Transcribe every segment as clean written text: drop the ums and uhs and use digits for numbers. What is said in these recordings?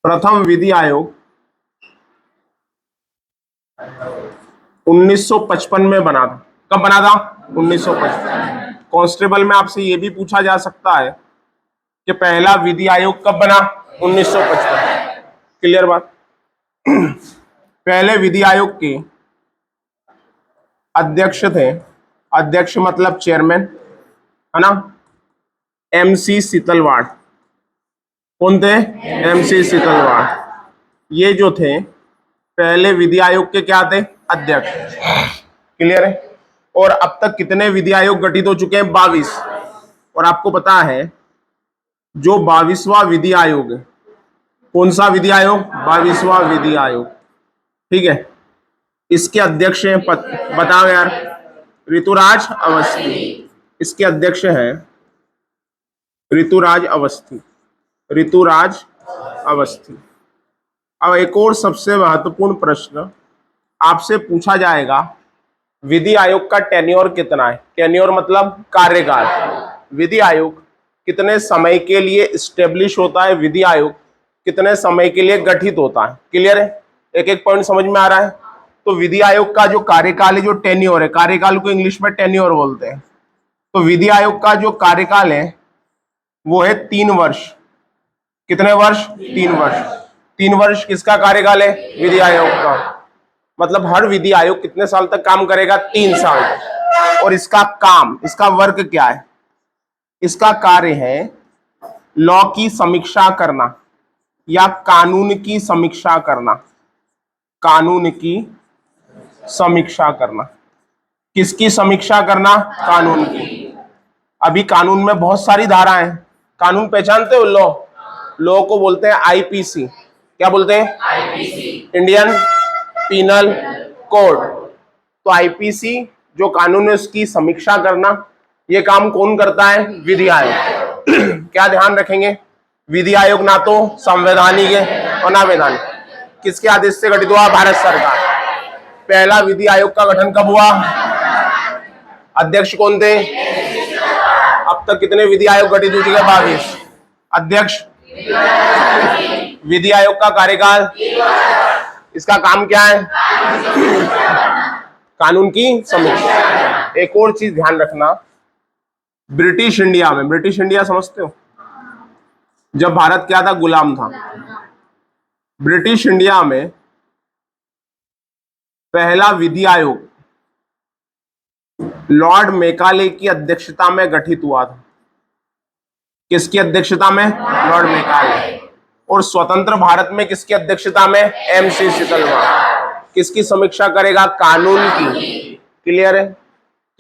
प्रथम विधि आयोग 1955 में बना था। कब बना था? 1955। कांस्टेबल में आपसे यह भी पूछा जा सकता है कि पहला विधि आयोग कब बना? 1955। क्लियर बात? पहले विधि आयोग के अध्यक्ष थे, अध्यक्ष मतलब चेयरमैन, है ना, MC सीतलवाड़। कौन थे? MC सीतलवाड़। ये जो थे पहले विधि आयोग के क्या थे? अध्यक्ष। क्लियर है? और अब तक कितने विधि आयोग गठित हो चुके हैं? 22। और आपको पता है जो 22वां विधि आयोग है, कौन सा विधि आयोग? 22वां विधि आयोग। ठीक है, इसके अध्यक्ष हैं, बताओ यार, ऋतुराज अवस्थी। इसके अध्यक्ष हैं ऋतुराज अवस्थी। ऋतुराज अवस्थी। अब एक और सबसे महत्वपूर्ण प्रश्न आपसे पूछा जाएगा, विधि आयोग का टेन्योर कितना है? टेन्योर मतलब कार्यकाल। विधि आयोग कितने समय के लिए स्टेब्लिश होता है? विधि आयोग कितने समय के लिए गठित होता है? क्लियर है? एक एक पॉइंट समझ में आ रहा है? तो विधि आयोग का जो कार्यकाल है, जो टेन्योर है, कार्यकाल को इंग्लिश में टेन्योर बोलते हैं। तो विधि आयोग का जो कार्यकाल है वो है 3 वर्ष। कितने वर्ष? 3 वर्ष। 3 वर्ष किसका कार्यकाल है? विधि आयोग का। मतलब हर विधि आयोग कितने साल तक काम करेगा? 3 साल तक। और इसका काम, इसका वर्क क्या है? इसका कार्य है लॉ की समीक्षा करना या कानून की समीक्षा करना। कानून की समीक्षा करना। किसकी समीक्षा करना? कानून की। अभी कानून में बहुत सारी धाराएं हैं। कानून पहचानते हो? लॉ। लॉ को बोलते हैं IPC। क्या बोलते हैं? IPC, Indian penal code. तो IPC जो कानून है उसकी समीक्षा करना, ये काम कौन करता है? विधि आयोग। क्या ध्यान रखेंगे? विधि आयोग ना तो संवैधानिक है और ना वैधानिक। किसके आदेश से गठित हुआ? भारत सरकार। पहला विधि आयोग का गठन कब हुआ? अध्यक्ष कौन थे? अब तक कितने विधि आयोग गठित हो चुके हैं? 22। अध्यक्ष? विधि आयोग का कार्यकाल? इसका काम क्या है? कानून की समीक्षा। एक और चीज ध्यान रखना, ब्रिटिश इंडिया में, ब्रिटिश इंडिया समझते हो? जब भारत क्या था? गुलाम था। ब्रिटिश इंडिया में पहला विधि आयोग लॉर्ड मेकाले की अध्यक्षता में गठित हुआ था। किसकी अध्यक्षता में? Lord Macaulay. और स्वतंत्र भारत में किसकी अध्यक्षता में? MC सीतलवाड़। किसकी समीक्षा करेगा? कानून की। क्लियर है?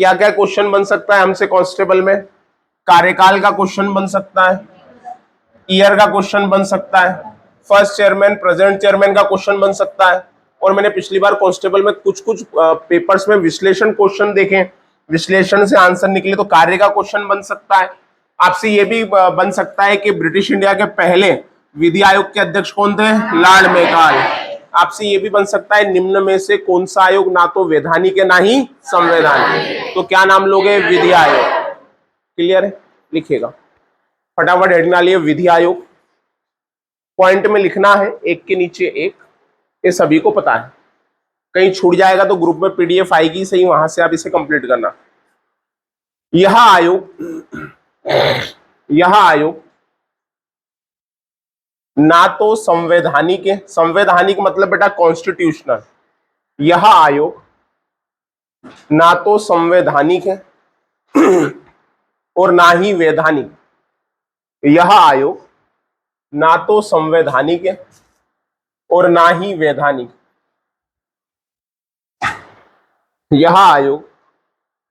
क्या क्या क्वेश्चन बन सकता है हमसे कांस्टेबल में? कार्यकाल का क्वेश्चन बन सकता है, ईयर का क्वेश्चन बन सकता है, फर्स्ट चेयरमैन प्रेजेंट चेयरमैन का क्वेश्चन बन सकता है। और मैंने पिछली बार कांस्टेबल में कुछ कुछ पेपर्स में विश्लेषण क्वेश्चन देखे, विश्लेषण से आंसर निकले तो कार्य का क्वेश्चन बन सकता है। आपसे ये भी बन सकता है कि ब्रिटिश इंडिया के पहले विधि आयोग के अध्यक्ष कौन थे? Lord Macaulay. आपसे ये भी बन सकता है निम्न में से कौन सा आयोग ना तो वैधानिक है ना ही संवैधानिक? तो क्या नाम लोगे? विधि आयोग। क्लियर है? लिखिएगा फटाफट हेडिंग डालिए, विधि आयोग। पॉइंट में लिखना है, एक के नीचे एक। ये सभी को पता है, कहीं छूट जाएगा तो ग्रुप में PDF आएगी, सही, वहां से आप इसे कंप्लीट करना। यह आयोग ना तो संवैधानिक है, संवैधानिक मतलब बेटा कॉन्स्टिट्यूशनल। यह आयोग ना तो संवैधानिक है और ना ही वैधानिक। यह आयोग ना तो संवैधानिक है और ना ही वैधानिक। यह आयोग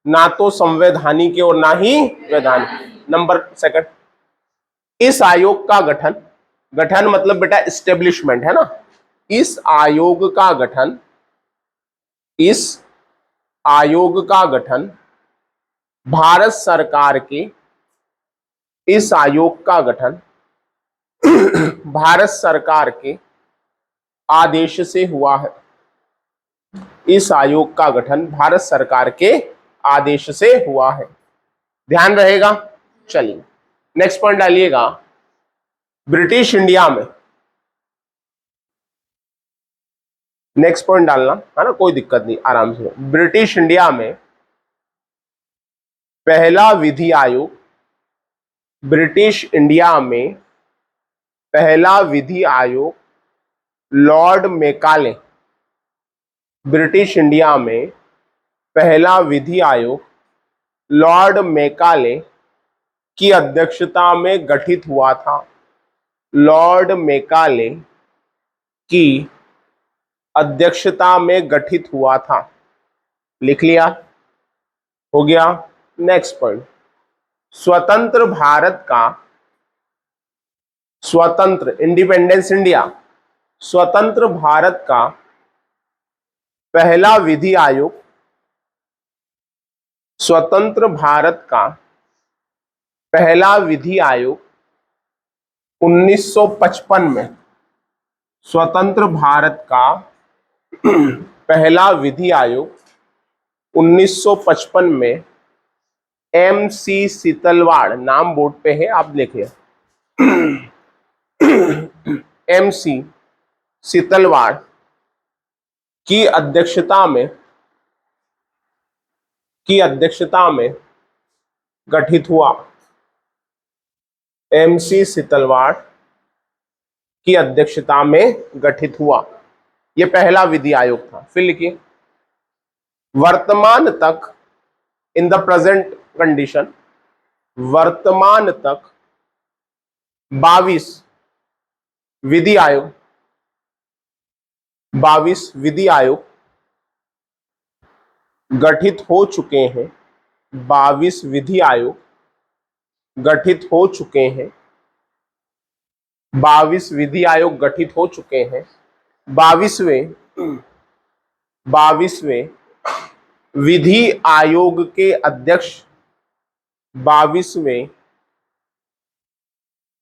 ना तो संवैधानिक है और ना ही वैधानिक। नंबर सेकंड, इस आयोग का गठन, गठन मतलब बेटा एस्टेब्लिशमेंट है ना, इस आयोग का गठन, इस आयोग का गठन भारत सरकार के, इस आयोग का गठन भारत सरकार के आदेश से हुआ है। इस आयोग का गठन भारत सरकार के आदेश से हुआ है। ध्यान रहेगा? चलिए नेक्स्ट पॉइंट डालिएगा। ब्रिटिश इंडिया में नेक्स्ट पॉइंट डालना है ना, कोई दिक्कत नहीं, आराम से। ब्रिटिश इंडिया में पहला विधि आयोग, ब्रिटिश इंडिया में पहला विधि आयोग लॉर्ड मेकाले, ब्रिटिश इंडिया में पहला विधि आयोग लॉर्ड मेकाले की अध्यक्षता में गठित हुआ था। लॉर्ड मेकाले की अध्यक्षता में गठित हुआ था। लिख लिया, हो गया। नेक्स्ट पॉइंट, स्वतंत्र भारत का, स्वतंत्र इंडिपेंडेंस इंडिया, स्वतंत्र भारत का पहला विधि आयोग, स्वतंत्र भारत का पहला विधि आयोग 1955 में, स्वतंत्र भारत का पहला विधि आयोग 1955 में MC सीतलवाड़, नाम बोर्ड पे है, आप देखिए, MC सीतलवाड़ की अध्यक्षता में गठित हुआ। MC सीतलवाड़ की अध्यक्षता में गठित हुआ, यह पहला विधि आयोग था। फिर लिखिए, वर्तमान तक, इन द प्रेजेंट कंडीशन, वर्तमान तक 22 विधि आयोग, 22 विधि आयोग गठित हो चुके हैं। 22 विधि आयोग गठित हो चुके हैं। 22 विधि आयोग गठित हो चुके हैं। 22वें विधि आयोग के अध्यक्ष, 22वें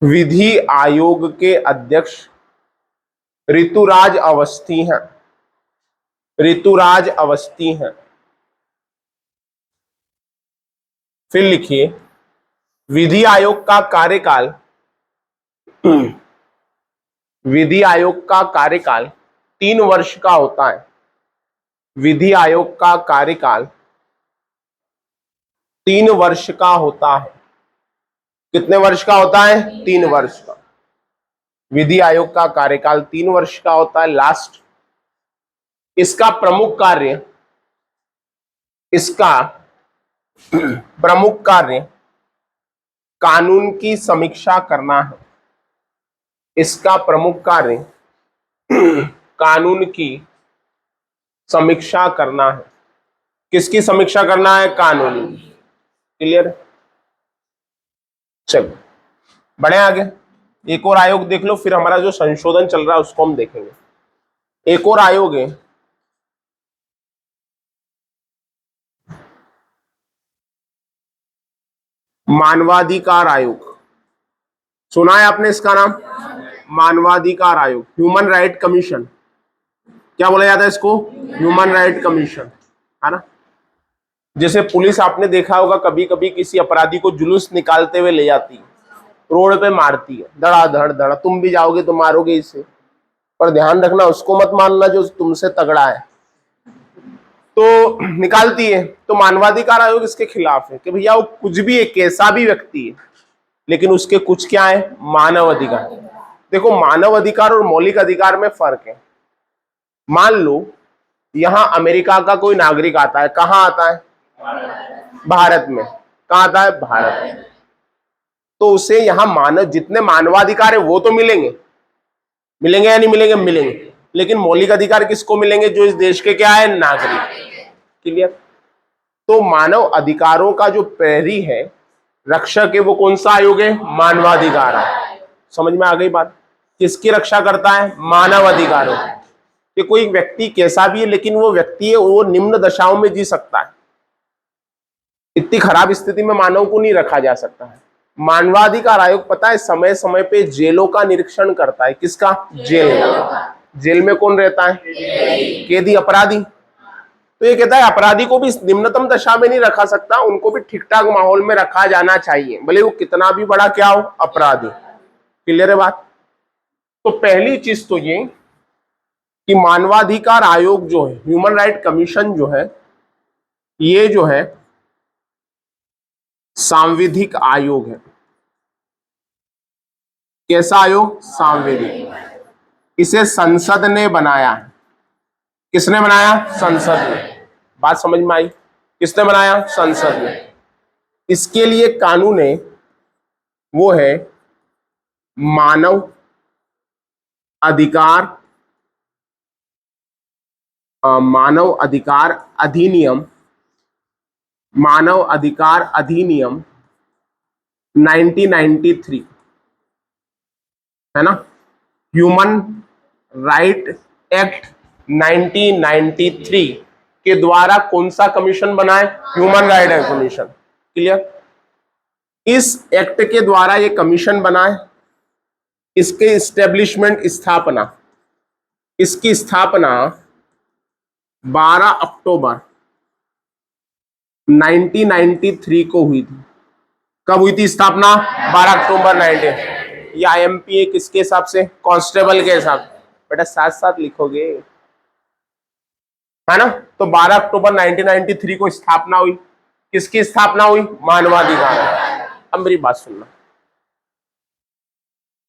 विधि आयोग के अध्यक्ष ऋतुराज अवस्थी हैं। ऋतुराज अवस्थी हैं। फिर लिखिए, विधि आयोग का कार्यकाल, विधि आयोग का कार्यकाल 3 वर्ष का होता है। विधि आयोग का कार्यकाल 3 वर्ष का होता है। कितने वर्ष का होता है? 3 वर्ष का। विधि आयोग का कार्यकाल 3 वर्ष का होता है। लास्ट, इसका प्रमुख कार्य, इसका प्रमुख कार्य कानून की समीक्षा करना है। इसका प्रमुख कार्य कानून की समीक्षा करना है। किसकी समीक्षा करना है? कानून। क्लियर? चलो बढ़े आगे। एक और आयोग देख लो, फिर हमारा जो संशोधन चल रहा है उसको हम देखेंगे। एक और आयोग है, मानवाधिकार आयोग। सुना है आपने इसका नाम? मानवाधिकार आयोग, ह्यूमन राइट कमीशन। क्या बोला जाता है इसको? ह्यूमन राइट कमीशन, है ना। जैसे पुलिस, आपने देखा होगा कभी कभी किसी अपराधी को जुलूस निकालते हुए ले जाती है, रोड पे मारती है, धड़ाधड़ धड़ा। तुम भी जाओगे तो मारोगे इसे, पर ध्यान रखना उसको मत मानना जो तुमसे तगड़ा है। तो निकालती है, तो मानवाधिकार आयोग इसके खिलाफ है कि भैया वो कुछ भी है, कैसा भी व्यक्ति है, लेकिन उसके कुछ क्या है? मानव अधिकार। देखो, मानव अधिकार और मौलिक अधिकार में फर्क है। मान लो यहां अमेरिका का कोई नागरिक आता है, कहां आता है? भारत में। कहां आता है? भारत में। तो उसे यहां मानव, जितने मानवाधिकार है वो तो मिलेंगे, मिलेंगे या नहीं मिलेंगे? मिलेंगे। लेकिन मौलिक अधिकार किसको मिलेंगे? जो इस देश के क्या है? नागरिक। क्लियर? तो मानव अधिकारों का जो प्रहरी है, रक्षक है, वो कौन सा आयोग है? मानवाधिकार आयोग। समझ में आ गई बात? किसकी रक्षा करता है? मानव अधिकारों। कि कोई व्यक्ति कैसा भी है, लेकिन वो व्यक्ति है, वो निम्न दशाओं में जी सकता है। इतनी खराब स्थिति में मानव को नहीं रखा जा सकता है। मानवाधिकार आयोग, पता है, समय समय पे जेलों का निरीक्षण करता है। किसका? जेल का। जेल में कौन रहता है? कैदी, अपराधी। तो ये कहता है अपराधी को भी निम्नतम दशा में नहीं रखा सकता, उनको भी ठीक ठाक माहौल में रखा जाना चाहिए, भले वो कितना भी बड़ा क्या हो, अपराधी। क्लियर है बात? तो पहली चीज तो ये कि मानवाधिकार आयोग जो है, ह्यूमन राइट कमीशन जो है, ये जो है सांविधिक आयोग है। कैसा आयोग? सांविधिक। इसे संसद ने बनाया है। किसने बनाया? संसद ने। बात समझ में आई? किसने बनाया? संसद ने। इसके लिए कानून है, वो है मानव अधिकार मानव अधिकार अधिनियम, मानव अधिकार अधिनियम 1993, है ना? ह्यूमन राइट एक्ट 1993 के द्वारा कौन सा कमीशन बना है? Human right act commission. Clear? इस एक्ट के द्वारा ये कमीशन बना है। इसके इस्टेब्लिशमेंट, स्थापना, इसकी स्थापना 12 अक्टूबर 1993 को हुई थी। कब हुई थी स्थापना? 12 अक्टूबर 19। ये आईएमपी किसके हिसाब से? कांस्टेबल के हिसाब से। बेटा साथ साथ लिखोगे, है ना? तो 12 अक्टूबर 1993 को स्थापना हुई। किसकी स्थापना हुई? मानवाधिकार। अब मेरी बात सुनना,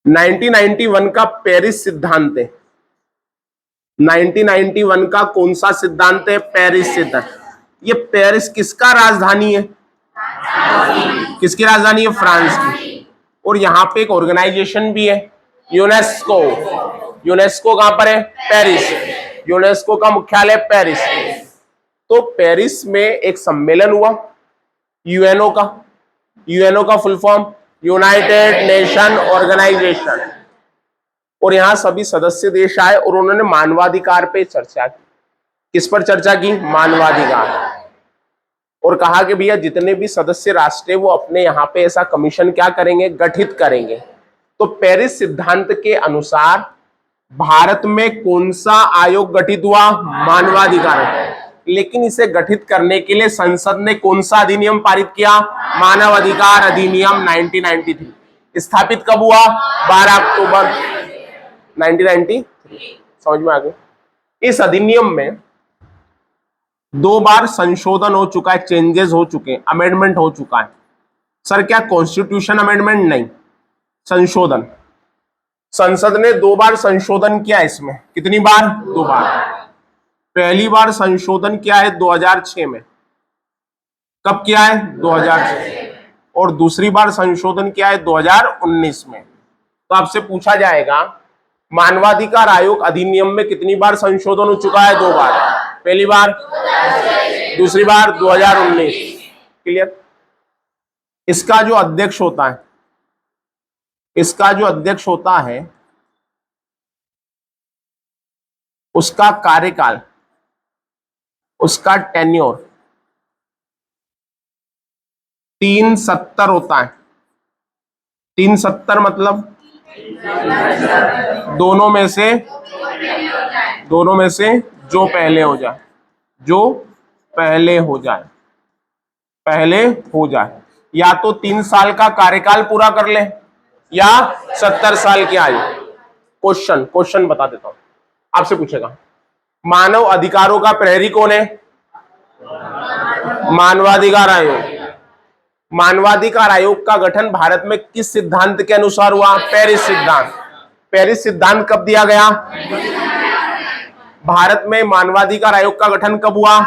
1991 का पेरिस सिद्धांत है। 1991 का कौन सा सिद्धांत है? पेरिस सिद्धांत। ये पेरिस किसका राजधानी है? किसकी राजधानी है? फ्रांस की। और यहाँ पे एक ऑर्गेनाइजेशन भी है, यूनेस्को। यूनेस्को कहां पर है? पेरिस। यूनेस्को का मुख्यालय पेरिस। तो पेरिस में एक सम्मेलन हुआ यूएनओ का। यूएनओ का full form United Nation organization. और यहां सभी सदस्य देश आए और उन्होंने मानवाधिकार पे चर्चा की। किस पर चर्चा की? मानवाधिकार। और कहा कि भैया जितने भी सदस्य राष्ट्र है वो अपने यहाँ पे ऐसा कमीशन क्या करेंगे? गठित करेंगे। तो पेरिस सिद्धांत के अनुसार भारत में कौन सा आयोग गठित हुआ? मानवाधिकार। लेकिन इसे गठित करने के लिए संसद ने कौन सा अधिनियम पारित किया? मानव अधिकार अधिनियम 1993। स्थापित कब हुआ? 12 अक्टूबर 1993। समझ में आ गया? इस अधिनियम में 2 बार संशोधन हो चुका है, चेंजेस हो चुके हैं, अमेंडमेंट हो चुका है। सर क्या कॉन्स्टिट्यूशन अमेंडमेंट? नहीं, संशोधन। संसद ने 2 बार संशोधन किया इसमें। कितनी बार? 2 बार। पहली बार संशोधन किया है 2006 में। कब किया है? 2006। और दूसरी बार संशोधन किया है 2019 में। तो आपसे पूछा जाएगा मानवाधिकार आयोग अधिनियम में कितनी बार संशोधन हो चुका है? 2 बार। पहली बार, दूसरी बार 2019। क्लियर? इसका जो अध्यक्ष होता है, इसका जो अध्यक्ष होता है उसका कार्यकाल, उसका टेन्योर 370 होता है। 370 मतलब दोनों में से जो पहले हो जाए, जो पहले हो जाए, पहले हो जाए। या तो 3 साल का कार्यकाल पूरा कर ले या 70 साल की आयु। क्वेश्चन बता देता हूं, आपसे पूछेगा मानव अधिकारों का प्रहरी कौन है? मानवाधिकार आयोग। मानवाधिकार आयोग का गठन भारत में किस सिद्धांत के अनुसार हुआ? पेरिस सिद्धांत। पेरिस सिद्धांत कब दिया गया? भारत में मानवाधिकार आयोग का गठन कब हुआ?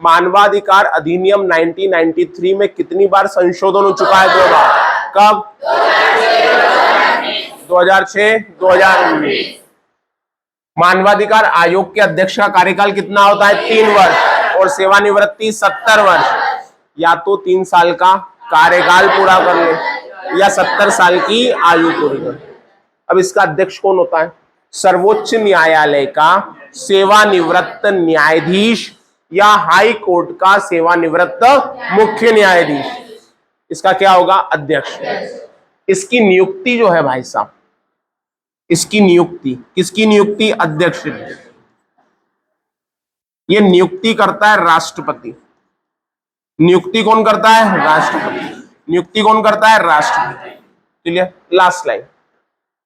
मानवाधिकार अधिनियम 1993 में कितनी बार संशोधन हो चुका है? 2 बार। कब? 2006, 2019। मानवाधिकार आयोग के अध्यक्ष का कार्यकाल कितना होता है? 3 वर्ष। और सेवानिवृत्ति 70 वर्ष। या तो 3 साल का कार्यकाल पूरा कर ले या 70 साल की आयु पूरी कर। अब इसका अध्यक्ष कौन होता है? सर्वोच्च न्यायालय का सेवानिवृत्त न्यायाधीश या हाई कोर्ट का सेवानिवृत्त मुख्य न्यायाधीश, इसका क्या होगा? अध्यक्ष। इसकी नियुक्ति जो है भाई साहब, इसकी नियुक्ति, किसकी नियुक्ति? अध्यक्ष। ये नियुक्ति करता है राष्ट्रपति। नियुक्ति कौन करता है? राष्ट्रपति। नियुक्ति कौन करता है? राष्ट्रपति। क्लियर? लास्ट लाइन,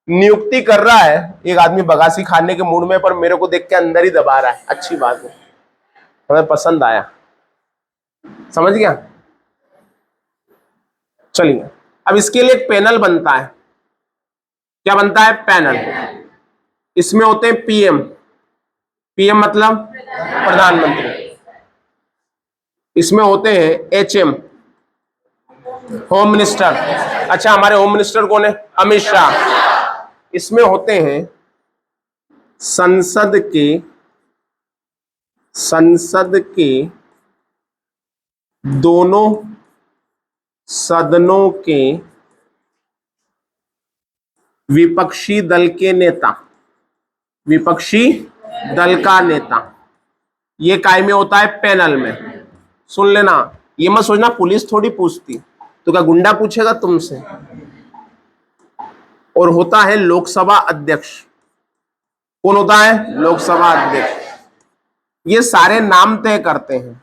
नियुक्ति कर रहा है, एक आदमी बगासी खाने के मूड में, पर मेरे को देख के अंदर ही दबा रहा है, अच्छी बात है, हमें पसंद आया, समझ गया। चलिए अब इसके लिए एक पैनल बनता है। क्या बनता है? पैनल। इसमें होते हैं पीएम। पीएम मतलब प्रधानमंत्री। इसमें होते हैं एचएम, होम मिनिस्टर। अच्छा, हमारे होम मिनिस्टर कौन है? अमित शाह। इसमें होते हैं संसद के दोनों सदनों के विपक्षी दल के नेता। विपक्षी दल का नेता, ये काय में होता है? पैनल में। सुन लेना, ये मत सोचना पुलिस थोड़ी पूछती, तो क्या गुंडा पूछेगा तुमसे? और होता है लोकसभा अध्यक्ष। कौन होता है? लोकसभा अध्यक्ष। ये सारे नाम तय करते हैं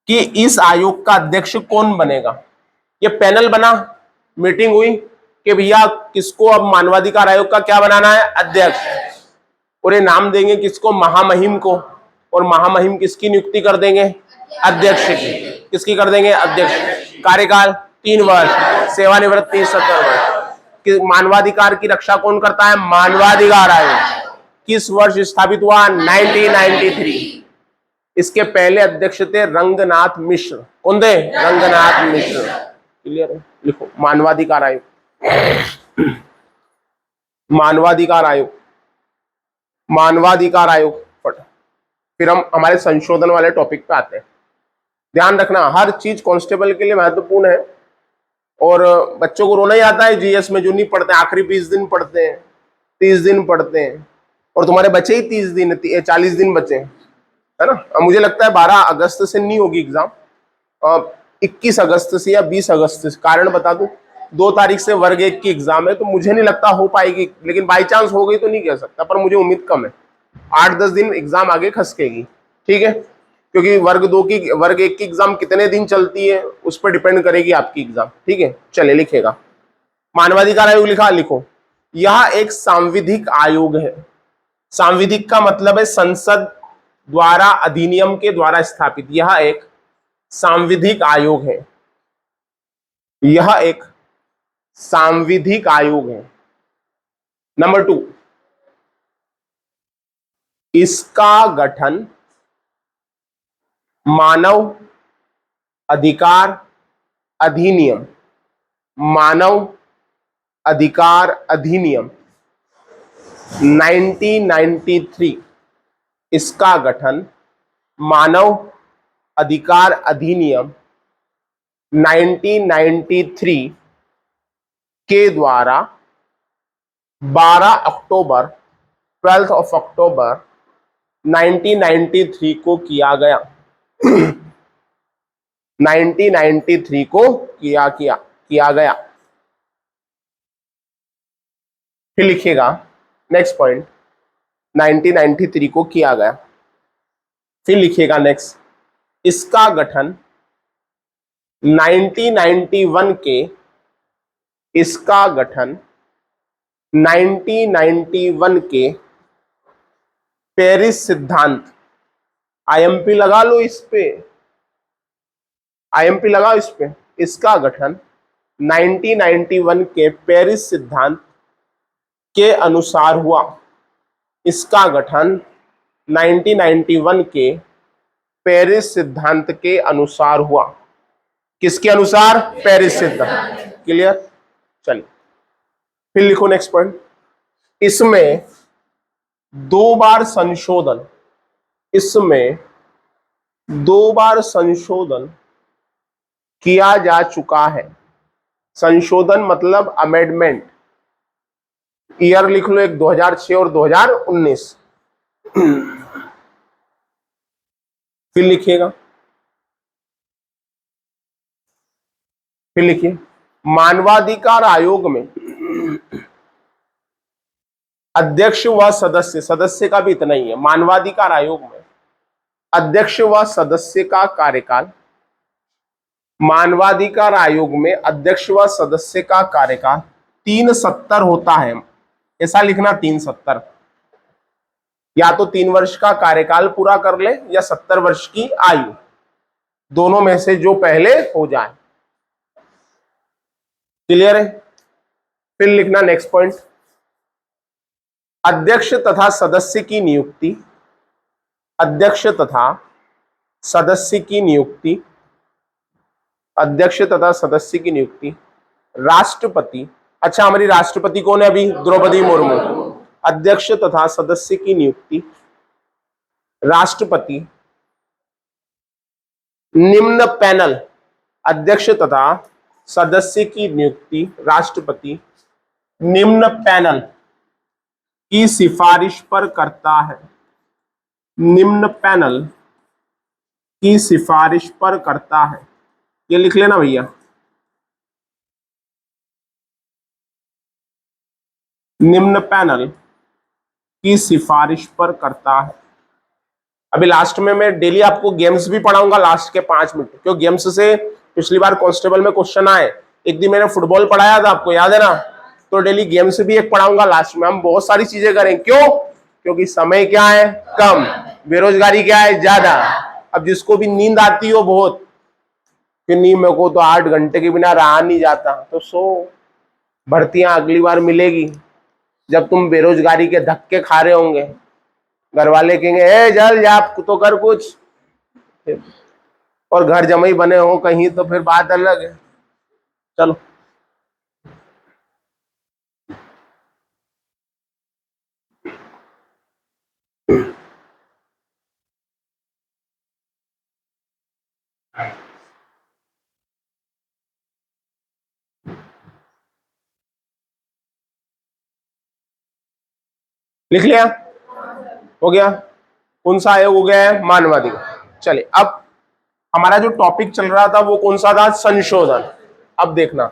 कि इस आयोग का अध्यक्ष कौन बनेगा। ये पैनल बना, मीटिंग हुई कि भैया किसको अब मानवाधिकार आयोग का क्या बनाना है? अध्यक्ष। और ये नाम देंगे किसको? महामहिम को। और महामहिम किसकी नियुक्ति कर देंगे? अध्यक्ष की। किसकी कर देंगे? अध्यक्ष। कार्यकाल 3 वर्ष, सेवानिवृत्ति 70 वर्ष। मानवाधिकार की रक्षा कौन करता है? मानवाधिकार आयोग। किस वर्ष स्थापित हुआ? 1993। इसके पहले अध्यक्ष थे रंगनाथ मिश्र। कौन थे? रंगनाथ मिश्र। क्लियर है? लिखो मानवाधिकार आयोग। मानवाधिकार आयोग, मानवाधिकार आयोग। फिर हम हमारे संशोधन वाले टॉपिक पे आते हैं। ध्यान रखना, हर चीज कांस्टेबल के लिए महत्वपूर्ण है। और बच्चों को रोना ही आता है जीएस में, जो नहीं पढ़ते, आखिरी 20 दिन पढ़ते हैं, 30 दिन पढ़ते हैं, और तुम्हारे बचे ही 30 दिन, 40 दिन बचे, है ना। अब मुझे लगता है 12 अगस्त से नहीं होगी एग्जाम, 21 अगस्त से या 20 अगस्त से। कारण बता दूं, 2 तारीख से वर्ग 1 की एग्जाम है, तो मुझे नहीं लगता हो पाएगी, लेकिन बाई चांस हो गई तो नहीं कह सकता, पर मुझे उम्मीद कम है। 8-10 दिन एग्जाम आगे खसकेगी, ठीक है, क्योंकि वर्ग 1 की एग्जाम कितने दिन चलती है उस पर डिपेंड करेगी आपकी एग्जाम, ठीक है। चले लिखेगा, मानवाधिकार आयोग लिखा, लिखो। यह एक सांविधिक आयोग है। सांविधिक का मतलब है संसद द्वारा अधिनियम के द्वारा स्थापित। यह एक सांविधिक आयोग है। यह एक सांविधिक आयोग है। नंबर 2, इसका गठन मानव अधिकार अधिनियम, मानव अधिकार अधिनियम 1993, इसका गठन मानव अधिकार अधिनियम 1993 के द्वारा 12 अक्टूबर 12 अक्टूबर 1993 को किया गया। 1993 को किया गया। फिर लिखिएगा नेक्स्ट पॉइंट, 1993 को किया गया। फिर लिखिएगा नेक्स्ट, इसका गठन 1991 के, इसका गठन 1991 के पेरिस सिद्धांत, आईएमपी लगा लो इस पे, आईएमपी लगाओ इस पे। इसका गठन 1991 के पेरिस सिद्धांत के अनुसार हुआ। इसका गठन 1991 के पेरिस सिद्धांत के अनुसार हुआ। किसके अनुसार? पेरिस सिद्धांत। क्लियर? चलिए फिर लिखो नेक्स्ट पॉइंट, इसमें 2 बार संशोधन, इसमें 2 बार संशोधन किया जा चुका है। संशोधन मतलब अमेंडमेंट। ईयर लिख लो, एक 2006 और 2019। फिर लिखिएगा, फिर लिखिए, मानवाधिकार आयोग में अध्यक्ष व सदस्य, सदस्य का भी इतना ही है। मानवाधिकार आयोग में अध्यक्ष व सदस्य का कार्यकाल, मानवाधिकार आयोग में अध्यक्ष व सदस्य का कार्यकाल 3 सत्र होता है। ऐसा लिखना 370, या तो 3 वर्ष का कार्यकाल पूरा कर ले या 70 वर्ष की आयु, दोनों में से जो पहले हो जाए। क्लियर है? फिर लिखना नेक्स्ट पॉइंट, अध्यक्ष तथा सदस्य की नियुक्ति, अध्यक्ष तथा सदस्य की नियुक्ति, अध्यक्ष तथा सदस्य की नियुक्ति राष्ट्रपति, अच्छा हमारी राष्ट्रपति कौन है अभी? द्रौपदी मुर्मू। अध्यक्ष तथा सदस्य की नियुक्ति राष्ट्रपति निम्न पैनल, अध्यक्ष तथा सदस्य की नियुक्ति राष्ट्रपति निम्न पैनल की सिफारिश पर करता है, निम्न पैनल की सिफारिश पर करता है। ये लिख लेना भैया, निम्न पैनल की सिफारिश पर करता है। अभी लास्ट में मैं डेली आपको गेम्स भी पढ़ाऊंगा लास्ट के 5 मिनट, क्यों गेम्स से पिछली बार कांस्टेबल में क्वेश्चन आए। एक दिन मैंने फुटबॉल पढ़ाया था, आपको याद है ना? तो डेली गेम्स भी एक पढ़ाऊंगा लास्ट में। हम बहुत सारी चीजें करें, क्यों? क्योंकि समय क्या है? कम, बेरोजगारी क्या है? ज्यादा। अब जिसको भी नींद आती हो बहुत, कि नहीं मेरे को तो 8 घंटे के बिना रहा नहीं जाता, तो सो, भर्तियां अगली बार मिलेगी जब तुम बेरोजगारी के धक्के खा रहे होंगे। घर वाले कहेंगे ए जल जा तो कर कुछ, और घर जमाई बने हो कहीं तो फिर बात अलग है। चलो लिख लिया? हो गया? कौन सा आयोग हो गया है? मानवाधिकार। चलिए अब हमारा जो टॉपिक चल रहा था वो कौन सा था? संशोधन। अब देखना,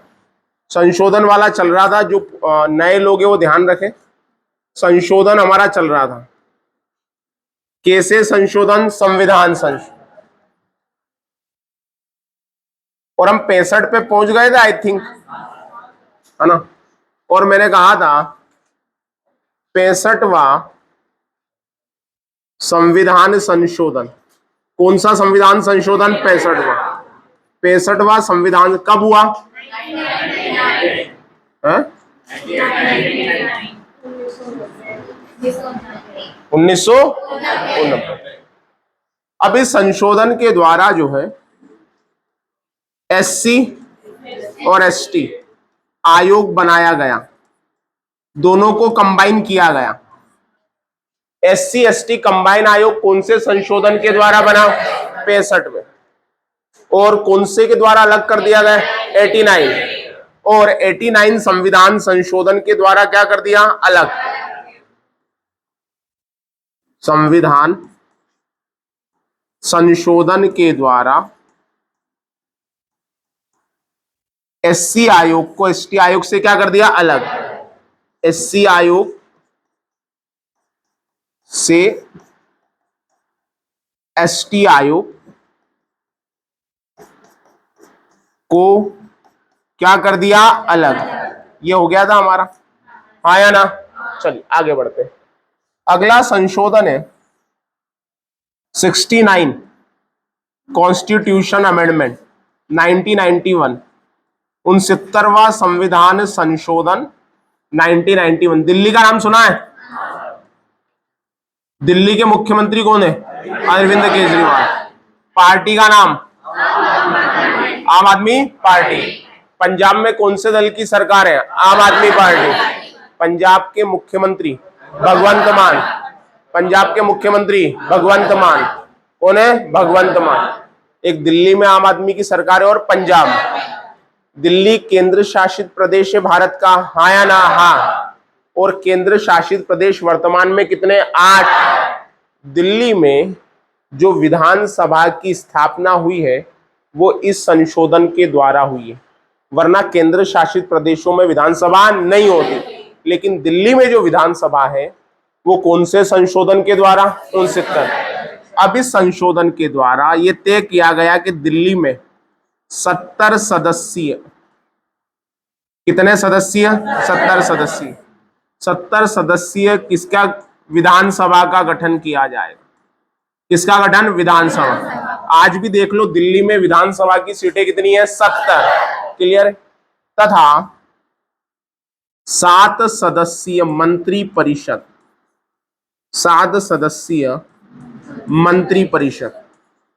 संशोधन वाला चल रहा था। जो नए लोग हैं वो ध्यान रखें, संशोधन हमारा चल रहा था। कैसे संशोधन? संविधान संशोधन। और हम 65 पे पहुंच गए थे आई थिंक, है ना? और मैंने कहा था 65वां संविधान संशोधन। कौन सा संविधान संशोधन? 65वां। 65वां संविधान कब हुआ? 1989। अब इस संशोधन के द्वारा जो है एससी और एसटी आयोग बनाया गया, दोनों को कंबाइन किया गया। एससी एसटी कंबाइन आयोग कौन से संशोधन के द्वारा बना? 65 में। और कौन से के द्वारा अलग कर दिया गया? 89। और 89 संविधान संशोधन के द्वारा क्या कर दिया? अलग। संविधान संशोधन के द्वारा एससी आयोग को एसटी आयोग से क्या कर दिया? अलग। एससी आयोग से एसटी आयोग को क्या कर दिया? अलग। ये हो गया था हमारा, हाँ या ना? चलिए आगे बढ़ते हैं। अगला संशोधन है 69 कॉन्स्टिट्यूशन अमेंडमेंट 1991, 69वां संविधान संशोधन 1991। दिल्ली का नाम सुना है? दिल्ली के मुख्यमंत्री कौन है? अरविंद केजरीवाल। पार्टी का नाम? आम आदमी पार्टी। पंजाब में कौन से दल की सरकार है? आम आदमी पार्टी। पंजाब के मुख्यमंत्री भगवंत मान। पंजाब के मुख्यमंत्री भगवंत मान कौन है? भगवंत मान। एक दिल्ली में आम आदमी की सरकार है और पंजाब। दिल्ली केंद्र शासित प्रदेश है भारत का, हाँ या ना? हाँ। और केंद्र शासित प्रदेश वर्तमान में कितने? 8। दिल्ली में जो विधानसभा की स्थापना हुई है वो इस संशोधन के द्वारा हुई है, वरना केंद्र शासित प्रदेशों में विधानसभा नहीं होती। लेकिन दिल्ली में जो विधानसभा है वो कौन से संशोधन के द्वारा? 69। अब इस संशोधन के द्वारा ये तय किया गया कि दिल्ली में 70 सदस्यीय, कितने सदस्यीय? 70 सदस्यीय 70 सदस्यीय किसका विधानसभा का गठन किया जाएगा? किसका गठन? विधानसभा। आज भी देख लो दिल्ली में विधानसभा की सीटें कितनी है? 70। क्लियर? तथा 7 सदस्यीय मंत्री परिषद, 7 सदस्यीय मंत्री परिषद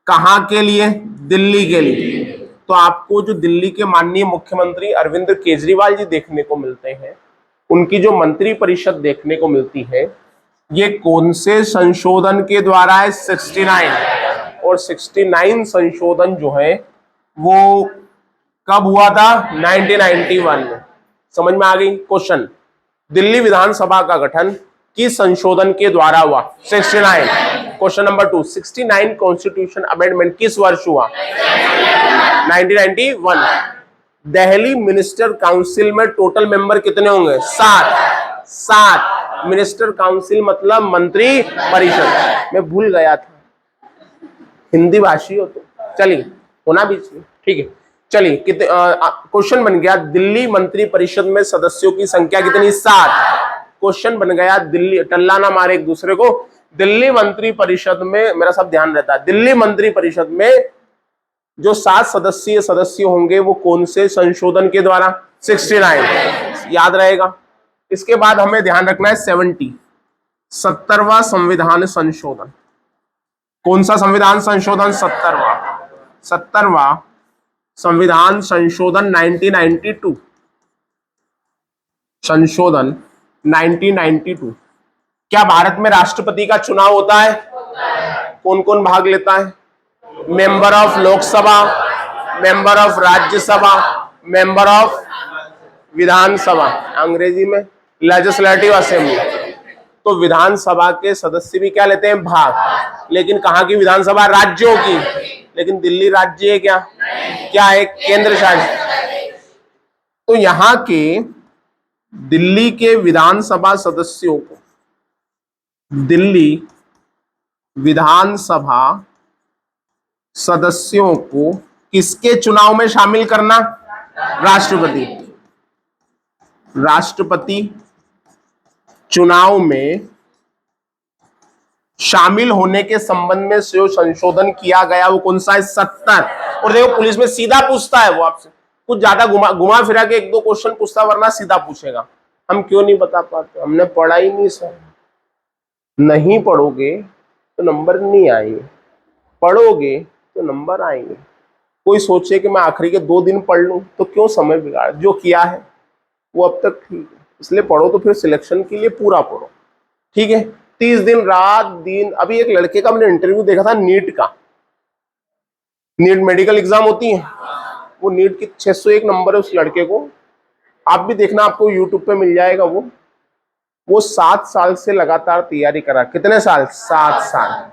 कहां के लिए? दिल्ली के लिए। तो आपको जो दिल्ली के माननीय मुख्यमंत्री अरविंद केजरीवाल जी देखने को मिलते हैं, उनकी जो मंत्री परिषद देखने को मिलती है, ये कौन से संशोधन के द्वारा है? 69। और 69 संशोधन जो है वो कब हुआ था? 1991 में। समझ में आ गई? क्वेश्चन, दिल्ली विधानसभा का गठन किस संशोधन के द्वारा हुआ? 69। क्वेश्चन नंबर 2, 69 कॉन्स्टिट्यूशन अमेंडमेंट किस वर्ष हुआ? 1991। दिल्ली मिनिस्टर काउंसिल में टोटल मेंबर कितने होंगे? 7। 7 मिनिस्टर काउंसिल मतलब मंत्री परिषद। मैं भूल गया था, हिंदी भाषी हो तो चलिए, होना भी चाहिए। ठीक है, चलिए कितने क्वेश्चन बन गया, दिल्ली मंत्री परिषद में सदस्यों की संख्या कितनी? 7। क्वेश्चन बन गया, दिल्ली, टल्ला ना मारे एक दूसरे को, दिल्ली मंत्री परिषद में, मेरा सब ध्यान रहता है, दिल्ली मंत्री परिषद में जो 7 सदस्यीय सदस्य होंगे वो कौन से संशोधन के द्वारा? 69। याद रहेगा। इसके बाद हमें ध्यान रखना है 70, 70वां संविधान संशोधन। कौन सा संविधान संशोधन? 70वां। 70वां संविधान संशोधन 1992, संशोधन 1992। क्या भारत में राष्ट्रपति का चुनाव होता है? कौन कौन भाग लेता है? Member of Lok Sabha, member of Rajya Sabha, member of Vidhan Sabha, अंग्रेजी में लेजिस्लेटिव असेंबली। तो विधानसभा के सदस्य भी क्या लेते हैं? भाग। लेकिन कहां की विधानसभा? राज्यों की। लेकिन दिल्ली राज्य है क्या? क्या है? केंद्र शासित। तो यहां के दिल्ली के विधानसभा सदस्यों को, दिल्ली विधानसभा सदस्यों को किसके चुनाव में शामिल करना? राष्ट्रपति। राष्ट्रपति चुनाव में शामिल होने के संबंध में जो संशोधन किया गया वो कौन सा है? 70। और देखो पुलिस में सीधा पूछता है वो आपसे, कुछ ज्यादा घुमा फिरा के 1-2 क्वेश्चन पूछता, वरना सीधा पूछेगा। हम क्यों नहीं बता पाते? हमने पढ़ा ही नहीं सर। नहीं पढ़ोगे तो नंबर नहीं आएंगे, पढ़ोगे तो नंबर आएंगे। कोई सोचे कि मैं आखिरी के 2 दिन पढ़ लूं तो क्यों समय बिगाड़? जो किया है वो अब तक ठीक है, इसलिए पढ़ो तो फिर सिलेक्शन के लिए पूरा पढ़ो। ठीक है, 30 दिन रात दिन। अभी एक लड़के का मैंने इंटरव्यू देखा था, नीट का, नीट मेडिकल एग्जाम होती है, वो नीट की 601 नंबर है उस लड़के को। आप भी देखना, आपको यूट्यूब पे मिल जाएगा। वो 7 साल से लगातार तैयारी करा। कितने साल? 7 साल।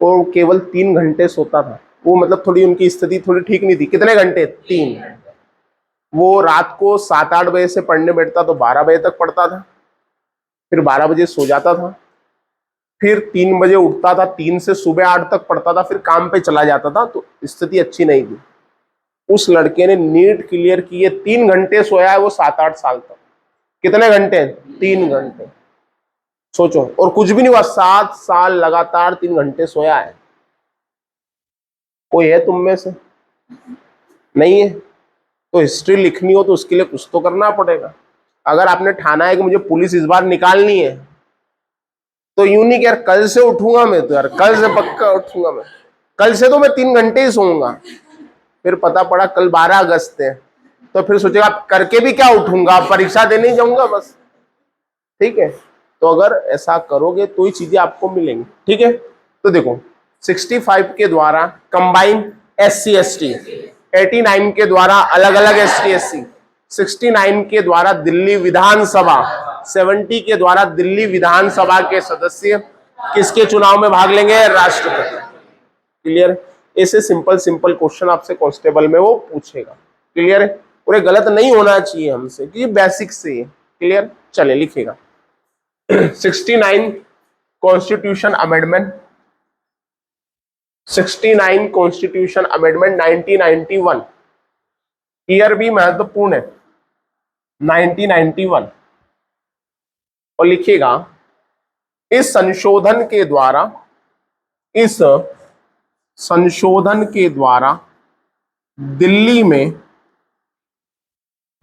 वो केवल 3 घंटे सोता था। वो मतलब थोड़ी उनकी स्थिति थोड़ी ठीक नहीं थी। कितने घंटे? 3। वो रात को 7-8 बजे से पढ़ने बैठता तो 12 बजे तक पढ़ता था, फिर 12 बजे सो जाता था, फिर 3 बजे उठता था, 3 से सुबह 8 तक पढ़ता था, फिर काम पे चला जाता था। तो स्थिति अच्छी नहीं थी। उस लड़के ने नीट क्लियर किए, 3 घंटे सोया है वो 7-8 साल तक। कितने घंटे? 3 घंटे। सोचो, और कुछ भी नहीं हुआ, 7 साल लगातार 3 घंटे सोया है। कोई है तुम में से? नहीं है। तो हिस्ट्री लिखनी हो तो उसके लिए कुछ तो करना पड़ेगा। अगर आपने ठाना है कि मुझे पुलिस इस बार निकालनी है, तो यूं नहीं कि यार कल से उठूंगा मैं, तो यार कल से पक्का उठूंगा मैं, कल से तो मैं 3 घंटे ही सोऊंगा। फिर पता पड़ा कल 12 अगस्त है, तो फिर सोचेगा करके भी क्या उठूंगा, परीक्षा देने जाऊंगा बस। ठीक है, तो अगर ऐसा करोगे तो ही चीजें आपको मिलेंगी। ठीक है, तो देखो 65 के द्वारा कंबाइन SC ST, 89 के द्वारा अलग अलग ST SC, 69 के द्वारा दिल्ली विधानसभा, 70 के द्वारा दिल्ली विधानसभा के सदस्य किसके चुनाव में भाग लेंगे? राष्ट्रपति। क्लियर? ऐसे सिंपल सिंपल क्वेश्चन आपसे कांस्टेबल में वो पूछेगा। क्लियर है? और ये गलत नहीं होना चाहिए हमसे, क्योंकि बेसिक से। क्लियर? चले लिखेगा 69 constitution amendment, 69 constitution amendment 1991। Year भी महत्वपूर्ण है, 1991। और लिखिएगा इस संशोधन के द्वारा, इस संशोधन के द्वारा दिल्ली में,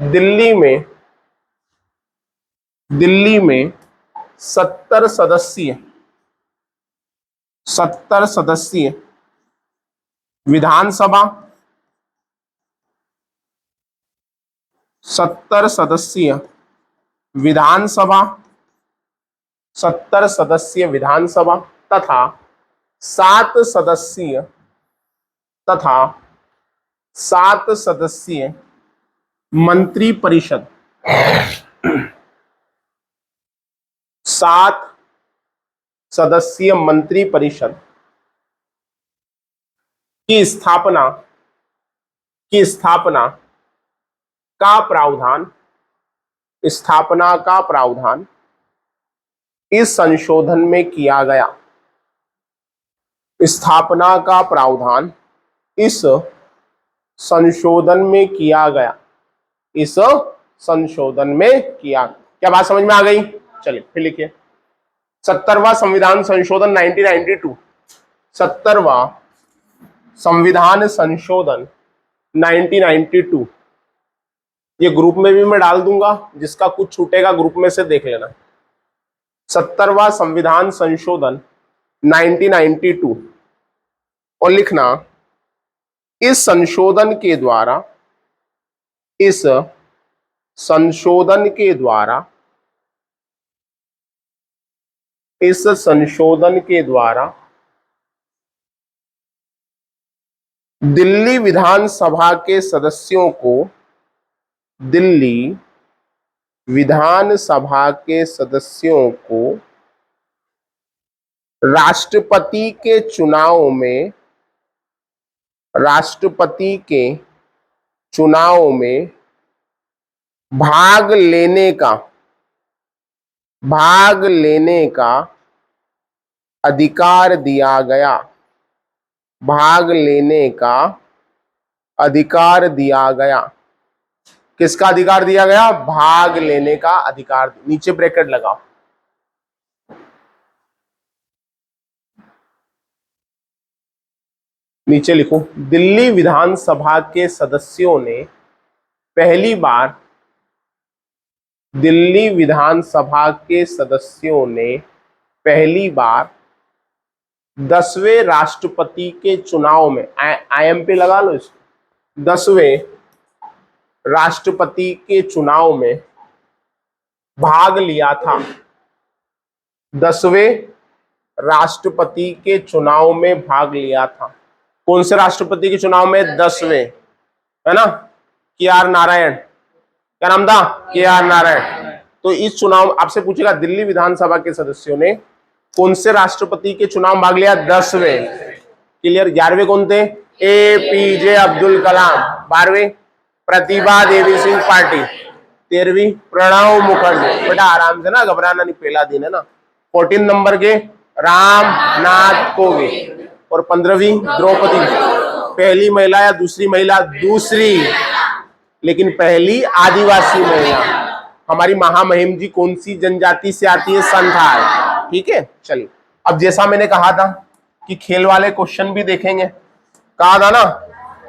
दिल्ली में, दिल्ली में 70 सदस्यीय, 70 सदस्यीय विधानसभा, 70 सदस्यीय विधानसभा, 70 सदस्यीय विधानसभा तथा 7 सदस्यीय, तथा 7 सदस्यीय मंत्री परिषद, 7 सदस्यीय मंत्री परिषद की स्थापना, की स्थापना का प्रावधान, स्थापना का प्रावधान इस संशोधन में किया गया, स्थापना का प्रावधान इस संशोधन में किया गया, इस संशोधन में किया। क्या बात समझ में आ गई? चलिए फिर लिखिए 70वां संविधान संशोधन 1992, 70वां संविधान संशोधन 1992। ये ग्रुप में भी मैं डाल दूंगा, जिसका कुछ छूटेगा ग्रुप में से देख लेना। 70वां संविधान संशोधन 1992 और लिखना इस संशोधन के द्वारा, इस संशोधन के द्वारा, इस संशोधन के द्वारा दिल्ली विधानसभा के सदस्यों को, दिल्ली विधानसभा के सदस्यों को राष्ट्रपति के चुनाव में, राष्ट्रपति के चुनाव में भाग लेने का, भाग लेने का अधिकार दिया गया, भाग लेने का अधिकार दिया गया। किसका अधिकार दिया गया? भाग लेने का अधिकार। नीचे ब्रैकेट लगाओ। नीचे लिखो दिल्ली विधानसभा के सदस्यों ने पहली बार, दिल्ली विधानसभा के सदस्यों ने पहली बार 10वें राष्ट्रपति के चुनाव में, IMP लगा लो इसको, 10वें राष्ट्रपति के चुनाव में भाग लिया था। 10वें राष्ट्रपति के चुनाव में भाग लिया था। कौन से राष्ट्रपति के चुनाव में? 10वें, है ना? KR नारायण। क्या नाम था? KR नारायण। तो इस चुनाव आपसे पूछेगा दिल्ली विधानसभा के सदस्यों ने कौन से राष्ट्रपति के चुनाव भाग लिया? 10वें। क्लियर? 11वें कौन थे? APJ अब्दुल कलाम। 12वें प्रतिभा देवी सिंह पाटिल। 13वीं प्रणब मुखर्जी। बेटा आराम से ना, घबराना नहीं, पहला दिन है ना। 14 नंबर के राम नाथ कोविंद। और 15वीं द्रौपदी। पहली महिला या दूसरी महिला? दूसरी, लेकिन पहली आदिवासी महिला। हमारी महामहिम जी कौन सी जनजाति से आती है? संथाल। ठीक है, चलिए। अब जैसा मैंने कहा था कि खेल वाले क्वेश्चन भी देखेंगे, कहा था ना,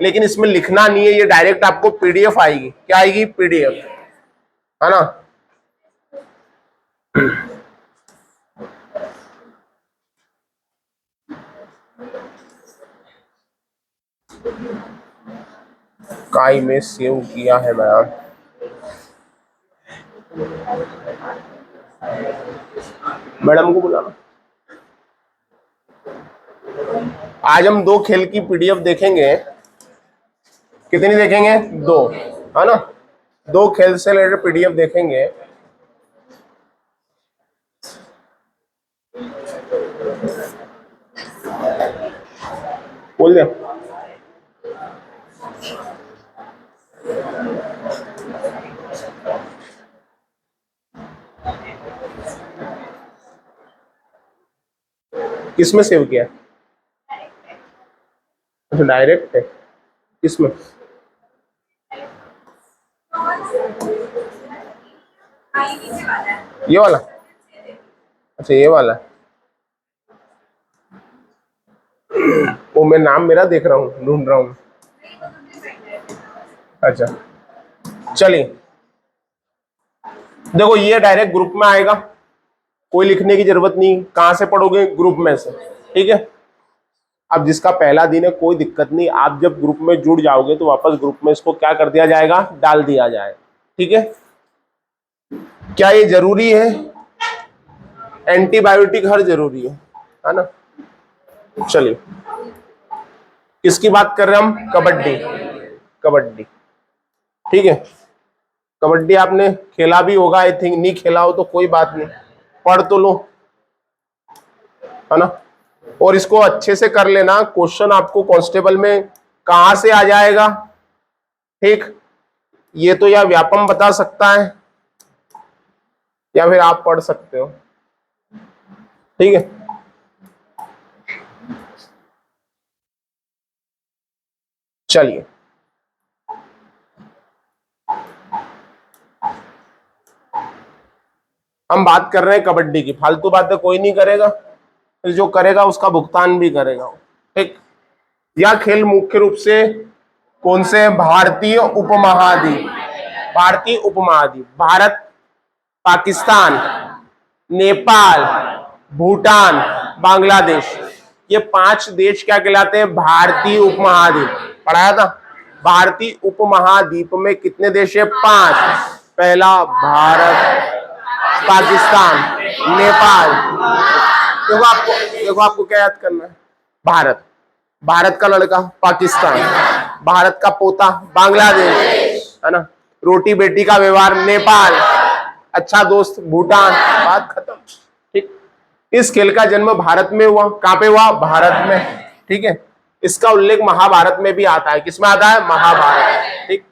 लेकिन इसमें लिखना नहीं है, ये डायरेक्ट आपको PDF आएगी। क्या आएगी? PDF, है ना? काई में सेव किया है बयान। मैडम को बुलाना। आज हम 2 खेल की PDF देखेंगे। कितनी देखेंगे? 2, है ना? 2 खेल से रिलेटेड PDF देखेंगे। बोल दे। किसमें सेव किया? अच्छा, डायरेक्ट है। किसमें? ये वाला। अच्छा ये वाला, वो मैं नाम मेरा देख रहा हूँ, ढूंढ रहा हूँ। अच्छा चलिए, देखो ये डायरेक्ट ग्रुप में आएगा, कोई लिखने की जरूरत नहीं, कहां से पढ़ोगे, ग्रुप में से, ठीक है। अब जिसका पहला दिन है कोई दिक्कत नहीं, आप जब ग्रुप में जुड़ जाओगे तो वापस ग्रुप में इसको क्या कर दिया जाएगा, डाल दिया जाएगा, ठीक है। क्या ये जरूरी है, एंटीबायोटिक हर जरूरी है ना। चलिए, किसकी बात कर रहे हैं हम, कबड्डी, कबड्डी, ठीक है। कबड्डी आपने खेला भी होगा आई थिंक, नहीं खेला हो तो कोई बात नहीं, पढ़ तो लो, है ना। और इसको अच्छे से कर लेना, क्वेश्चन आपको कांस्टेबल में कहां से आ जाएगा, ठीक। ये तो या व्यापम बता सकता है या फिर आप पढ़ सकते हो, ठीक है। चलिए, हम बात कर रहे हैं कबड्डी की, फालतू बातें कोई नहीं करेगा, फिर जो करेगा उसका भुगतान भी करेगा, ठीक। यह खेल मुख्य रूप से कौन से भारतीय उपमहाद्वीप, भारतीय उपमहाद्वीप, भारत, पाकिस्तान, नेपाल, भूटान, बांग्लादेश, ये 5 देश क्या कहलाते हैं, भारतीय उपमहाद्वीप, पढ़ाया था। भारतीय उपमहाद्वीप में कितने देश है, 5। पहला भारत, पाकिस्तान, नेपाल, देखो आपको क्या याद करना है, भारत, भारत का लड़का पाकिस्तान, भारत का पोता बांग्लादेश, है ना, रोटी बेटी का व्यवहार नेपाल, अच्छा दोस्त भूटान, बात खत्म, ठीक। इस खेल का जन्म भारत में हुआ, कहां पे हुआ, भारत में, ठीक है। इसका उल्लेख महाभारत में भी आता है, किसमें आता है, महाभारत, ठीक।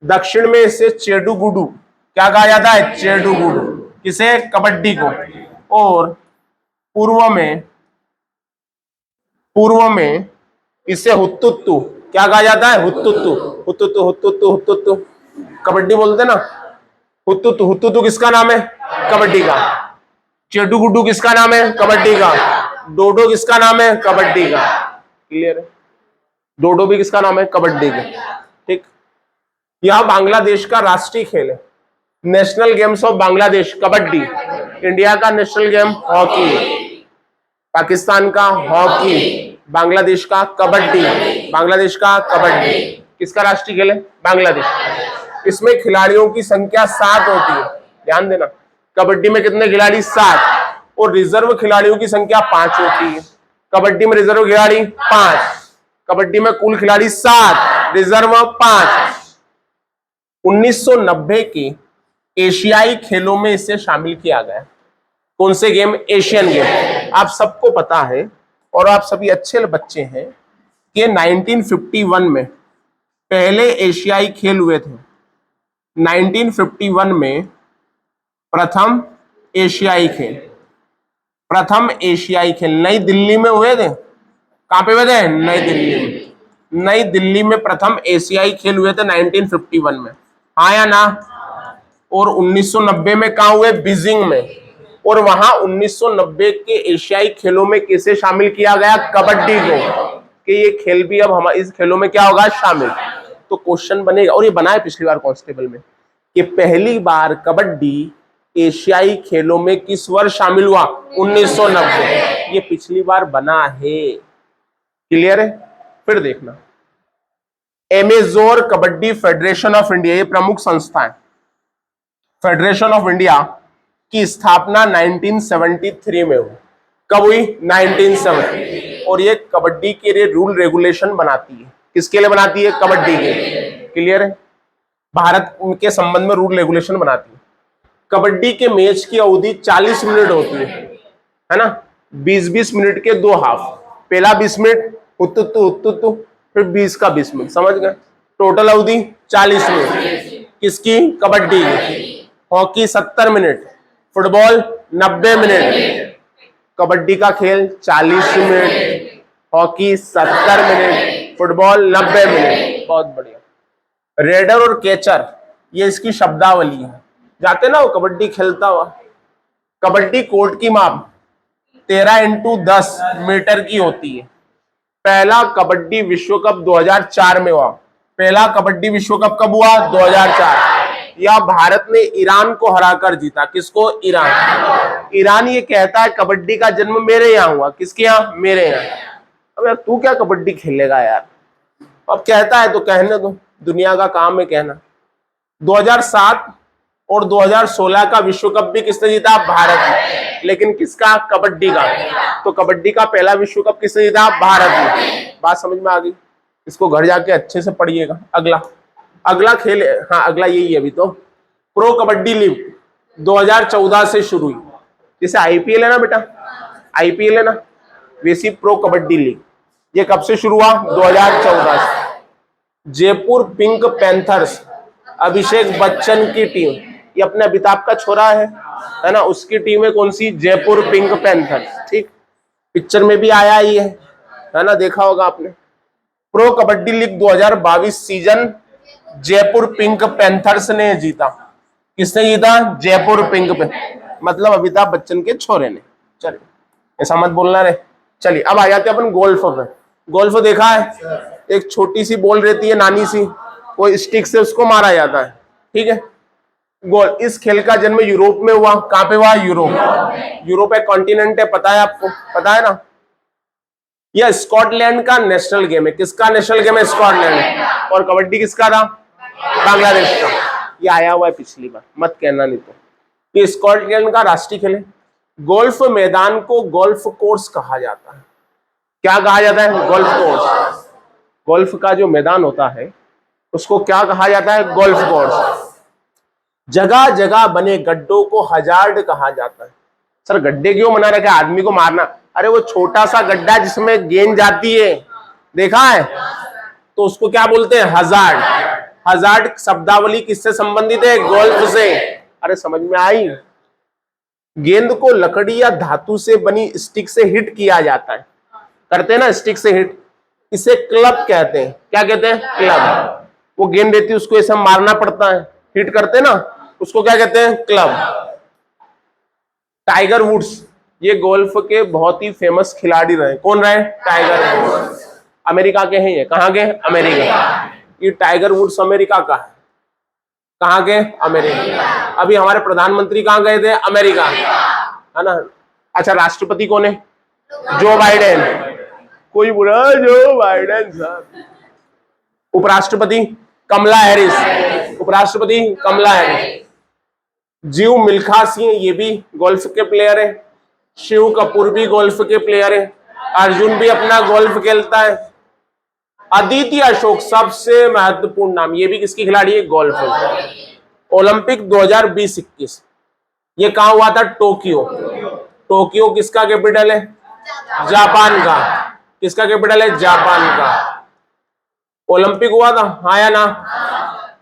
दक्षिण में इसे चेडू गुडू क्या कहा जाता है, चेडू गुडू, किसे, कबड्डी को। और पूर्व में इसे हुत्तुत्तु क्या कहा जाता है, हुत्तुत्तु, हुत्तुत्तु, हुत्तुत्तु, हुत्तुत्तु, कबड्डी बोलते ना, हुत्तुत्तु, हुत्तुत्तु किसका नाम है, कबड्डी का। चेडू गुड्डू किसका नाम है, कबड्डी का। डोडो किसका नाम है, कबड्डी का, क्लियर है। डोडो भी किसका नाम है, कबड्डी का, ठीक। यह बांग्लादेश का राष्ट्रीय खेल है, national games of Bangladesh kabaddi, India का नेशनल गेम हॉकी, पाकिस्तान का हॉकी, बांग्लादेश का कबड्डी, बांग्लादेश का कबड्डी, किसका राष्ट्रीय खेल है, बांग्लादेश। इसमें खिलाड़ियों की संख्या 7 होती है, ध्यान देना, कबड्डी में कितने खिलाड़ी, 7, और रिजर्व खिलाड़ियों की संख्या 5 होती है। कबड्डी में रिजर्व खिलाड़ी 5, कबड्डी में कुल खिलाड़ी 7, रिजर्व 5। 1990 के एशियाई खेलों में इसे शामिल किया गया, कौन से गेम, एशियन गेम। आप सबको पता है और आप सभी अच्छे बच्चे हैं कि 1951 में पहले एशियाई खेल हुए थे। 1951 में प्रथम एशियाई खेल नई दिल्ली में हुए थे, कहां पे हुए थे, नई दिल्ली में। नई दिल्ली में प्रथम एशियाई खेल हुए थे 1951 में, हाँ या ना। और 1990 में कहा हुए, बीजिंग में। और वहां 1990 के एशियाई खेलों में किसे शामिल किया गया, कबड्डी को, कि ये खेल भी अब हमारे इस खेलों में क्या होगा, शामिल। तो क्वेश्चन बनेगा, और ये बना है पिछली बार कांस्टेबल में, कि पहली बार कबड्डी एशियाई खेलों में किस वर्ष शामिल हुआ, 1990, ये पिछली बार बना है, क्लियर है। फिर देखना, एमेजोर कबड्डी फेडरेशन ऑफ इंडिया, ये प्रमुख संस्था है। फेडरेशन ऑफ इंडिया की स्थापना 1973 में हुई, कब हुई, 1970। और ये कबड्डी के लिए रूल रेगुलेशन बनाती है, किसके लिए बनाती है, कबड्डी के, क्लियर है। भारत के संबंध में रूल रेगुलेशन बनाती है। कबड्डी के मैच की अवधि 40 मिनट होती है ना, 20-20 मिनट के 2 हाफ, पहला 20 मिनट हुत्तुत्तु हुत्तुत्तु, फिर 20 का 20 मिनट, समझ गए, टोटल अवधि 40 मिनट, किसकी, कबड्डी की। Hockey 70 minute, football 90 minute, kabaddi का खेल 40 minute, hockey 70 minute, football 90 minute, बहुत बढ़िया। रेडर और कैचर, ये इसकी शब्दावली है, जाते ना वो कबड्डी खेलता हुआ, कबड्डी कोर्ट की माप 13x10 मीटर की होती है। पहला कबड्डी विश्व कप 2004 में हुआ। पहला कबड्डी विश्व कप कब हुआ? 2004। या भारत ने ईरान को हराकर जीता। किसको? ईरान। ईरान ये कहता है कबड्डी का जन्म मेरे यहाँ हुआ। किसके यहाँ? मेरे यहाँ। अब यार तू क्या कबड्डी खेलेगा यार? अब कहता है तो कहने दो, दुनिया का काम है कहना। 2007 और 2016 का विश्व कप भी किसने जीता? भारत ने। लेकिन किसका? कबड्डी का। तो कबड्डी का पहला विश्व कप किसने जीता? भारत ने। बात समझ में आ गई? इसको घर जाके अच्छे से पढ़िएगा। अगला खेल, हाँ अगला यही है अभी तो। प्रो कबड्डी लीग 2014 से शुरू हुई। जैसे आईपीएल है ना बेटा, आईपीएल है ना, वैसी प्रो कबड्डी लीग। ये कब से शुरू हुआ? 2014 से। जयपुर पिंक पैंथर्स, अभिषेक बच्चन की टीम, ये अपने अमिताभ का छोरा है ना, उसकी टीम है कौन सी? Jaipur Pink Panthers. ठीक, पिक्चर में भी आया ही है ना, देखा होगा आपने। Pro Kabaddi League 2022 season Jaipur Pink Panthers ने जीता। किसने जीता? जयपुर पिंक मतलब अमिताभ बच्चन के छोरे ने। चलिए ऐसा मत बोलना रे। चलिए अब आ जाते हैं अपन गोल्फ में। गोल्फ देखा है? एक छोटी सी बॉल रहती है, नानी सी, कोई स्टिक से उसको मारा जाता है। ठीक है, गोल। इस खेल का जन्म यूरोप में हुआ। कहां पे हुआ? यूरोप। यूरोप एक कॉन्टिनेंट है, पता है आपको? पता है ना। यह स्कॉटलैंड का नेशनल गेम है। किसका नेशनल गेम है? स्कॉटलैंड। और कबड्डी किसका था? बांग्लादेश का। ये आया हुआ है पिछली बार, मत कहना नहीं तो। ये स्कॉटलैंड का राष्ट्रीय खेल है। गोल्फ मैदान को गोल्फ कोर्स कहा जाता है। क्या कहा जाता है? Golf course. गोल्फ का जो मैदान होता है उसको क्या कहा जाता है? Golf course. जगह जगह बने गड्ढों को हजार्ड कहा जाता है। सर गड्ढे क्यों बना रखा है? आदमी को मारना। अरे वो छोटा सा गड्ढा जिसमें गेंद जाती है, देखा है? तो उसको क्या बोलते हैं? हजार्ड। हजार्ड शब्दावली किससे संबंधित है? गोल्फ से। अरे समझ में आई? गेंद को लकड़ी या धातु से बनी स्टिक से हिट किया जाता है। करते हैं ना स्टिक से हिट, इसे क्लब कहते हैं। क्या कहते हैं? क्लब। वो गेंद रहती है उसको ऐसा मारना पड़ता है, हिट करते हैं ना, उसको क्या कहते हैं? क्लब। टाइगर वुड्स ये गोल्फ के बहुत ही फेमस खिलाड़ी रहे। कौन रहे? Tiger woods. अमेरिका के हैं ये। कहाँ के? अमेरिका। ये टाइगर वुड्स अमेरिका का है। कहाँ के? अमेरिका। अभी हमारे प्रधानमंत्री कहाँ गए थे? अमेरिका, है ना। अच्छा राष्ट्रपति कौन है? Joe Biden. कोई बोला जो बाइडेन साहब। उपराष्ट्रपति कमला हैरिस। उपराष्ट्रपति कमला हैरिस। जीव मिल्खा सिंह ये भी गोल्फ के प्लेयर है। शिव कपूर भी गोल्फ के प्लेयर है। अर्जुन भी अपना गोल्फ खेलता है। अदिति अशोक सबसे महत्वपूर्ण नाम, ये भी किसकी खिलाड़ी है? गोल्फ। ओलंपिक 2020-21 ये कहां हुआ था? टोक्यो। टोक्यो किसका कैपिटल है? जापान का। किसका कैपिटल है? जापान का। ओलंपिक हुआ था, हाँ या ना?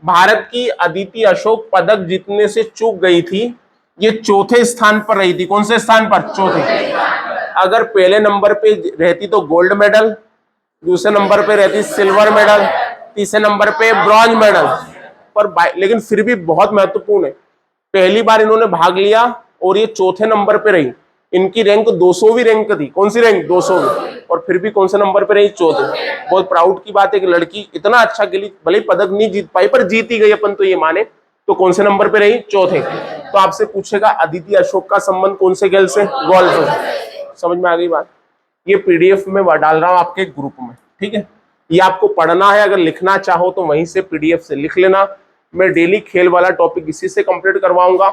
भारत की अदिति अशोक पदक जीतने से चूक गई थी। ये चौथे स्थान पर रही थी। कौन से स्थान पर? चौथे। अगर पहले नंबर पे रहती तो गोल्ड मेडल, दूसरे नंबर पे रहती सिल्वर मेडल, तीसरे नंबर पे ब्रॉन्ज मेडल। पर लेकिन फिर भी बहुत महत्वपूर्ण है, पहली बार इन्होंने भाग लिया और ये चौथे नंबर पे रही। इनकी रैंक 200वीं रैंक थी। कौन सी रैंक? 200वीं। और फिर भी कौन से नंबर पे रही? चौथे। बहुत प्राउड की बात है कि लड़की इतना अच्छा खेली, भले पदक नहीं जीत पाई पर जीती गई, अपन तो ये माने। तो कौन से नंबर पे रही? चौथे। तो आपसे पूछेगा अदिति अशोक का संबंध कौन से खेल से? गोल्फ। समझ में आ गई बात? ये पीडीएफ में डाल रहा हूं आपके ग्रुप में, ठीक है? ये आपको पढ़ना है, अगर लिखना चाहो तो वहीं से पीडीएफ से लिख लेना। मैं डेली खेल वाला टॉपिक इसी से कंप्लीट करवाऊंगा।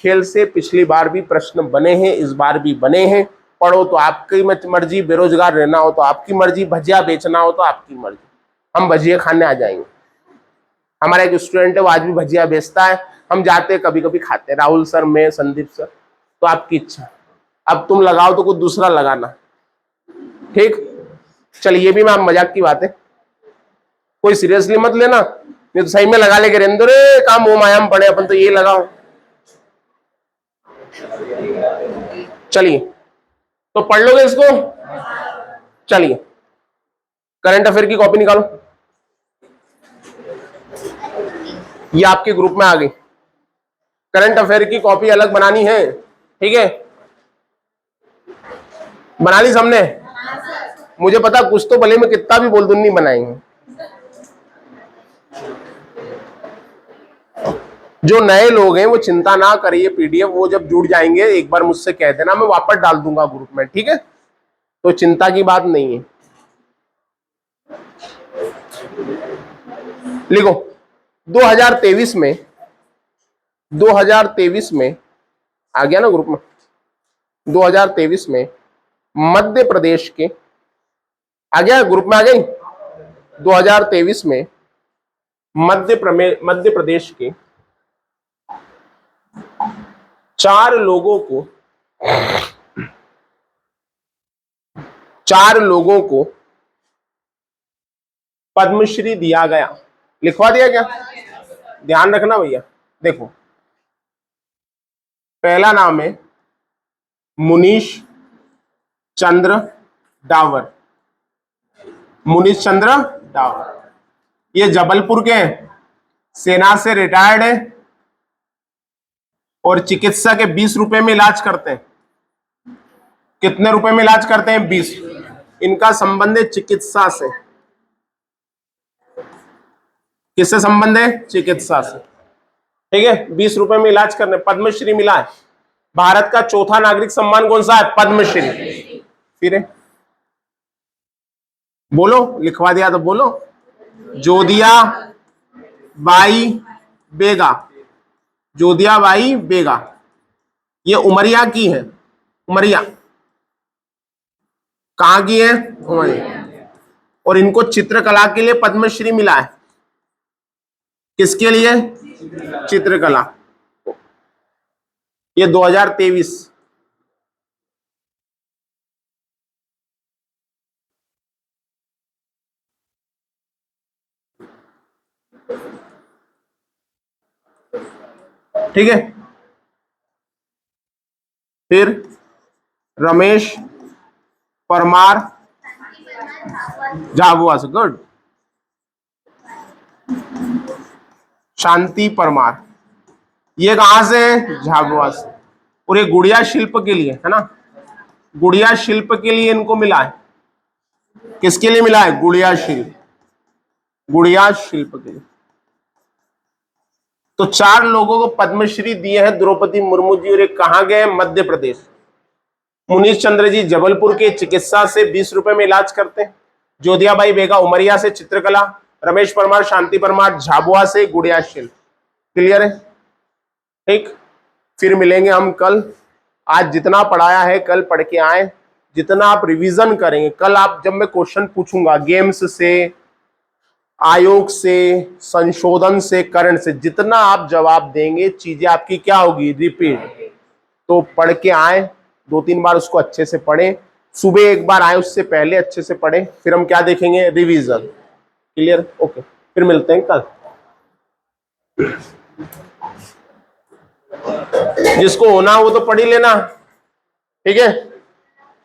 खेल से पिछली बार भी प्रश्न बने हैं, इस बार भी बने हैं। पढ़ो तो आपकी मर्जी, बेरोजगार रहना हो तो आपकी मर्जी, भजिया बेचना हो तो आपकी मर्जी। हम भजिया खाने आ जाएंगे। हमारा एक स्टूडेंट है वो आज भी भजिया बेचता है, हम जाते हैं कभी कभी खाते हैं, राहुल सर, मैं, संदीप सर। तो आपकी इच्छा, अब तुम लगाओ तो कुछ दूसरा लगाना, ठीक? चलिए ये भी मैं मजाक की बात है, कोई सीरियसली मत लेना, नहीं तो सही में लगा लेके रेंदो रे, काम वो मायाम पड़े, अपन तो ये लगाओ। चलिए तो पढ़ लोगे इसको? चलिए करंट अफेयर की कॉपी निकालो, ये आपके ग्रुप में आ गई। करंट अफेयर की कॉपी अलग बनानी है ठीक है, बना ली सबने? मुझे पता कुछ तो भले मैं कितना भी बोल दूं नहीं बनाएंगे। जो नए लोग हैं वो चिंता ना करिए, पीडीएफ वो जब जुड़ जाएंगे एक बार मुझसे कह देना, मैं वापस डाल दूंगा ग्रुप में, ठीक है, तो चिंता की बात नहीं है। लिखो 2023 में, 2023 में आ गया ना ग्रुप में, 2023 में मध्य प्रदेश के, आ गया ग्रुप में, आ गई। 2023 में मध्य प्रदेश के 4 लोगों को पद्मश्री दिया गया। लिखवा दिया क्या? ध्यान रखना भैया। देखो, पहला नाम है मुनीश चंद्र डावर। मुनीश चंद्र डावर, ये जबलपुर के हैं, सेना से रिटायर्ड है और चिकित्सा के 20 रुपए में इलाज करते हैं। कितने रुपए में इलाज करते हैं? 20। इनका संबंध है चिकित्सा से। किससे संबंध है? चिकित्सा से, ठीक है। 20 रुपए में इलाज करने, पद्मश्री मिला है। भारत का चौथा नागरिक सम्मान कौन सा है? पद्मश्री। फिर है, बोलो, लिखवा दिया तो बोलो। जोदिया बाई बेगा, जोदिया बाई बेगा, ये उमरिया की है। उमरिया कहां की है? उमरिया। और इनको चित्रकला के लिए पद्मश्री मिला है। किसके लिए? चित्रकला। ये 2023। ठीक है, फिर रमेश परमार झाबुआ से, गुड। शांति परमार, ये कहां से है? झाबुआ से। और ये गुड़िया शिल्प के लिए है ना, गुड़िया शिल्प के लिए इनको मिला है। किसके लिए मिला है? गुड़िया शिल्प, गुड़िया शिल्प के लिए। तो 4 लोगों को पद्मश्री दिए हैं द्रौपदी मुर्मू जी, और ये कहां गए? मध्य प्रदेश। मुनीश चंद्र जी जबलपुर के, चिकित्सा से 20 रुपए में इलाज करते हैं। जोधियाबाई बेगा उमरिया से, चित्रकला। रमेश परमार शांति परमार झाबुआ से, गुड़िया शिल्प। क्लियर है? ठीक, फिर मिलेंगे हम कल। आज जितना पढ़ाया है कल पढ़ के आए, जितना आप रिवीजन करेंगे कल, आप जब मैं क्वेश्चन पूछूंगा गेम्स से, आयोग से, संशोधन से, करंट से, जितना आप जवाब देंगे चीजें आपकी क्या होगी? रिपीट। तो पढ़ के आए, 2-3 बार उसको अच्छे से पढ़ें। सुबह एक बार आए, उससे पहले अच्छे से पढ़ें। फिर हम क्या देखेंगे? रिवीजन। क्लियर? ओके, फिर मिलते हैं कल। जिसको होना वो तो पढ़ ही लेना, ठीक है।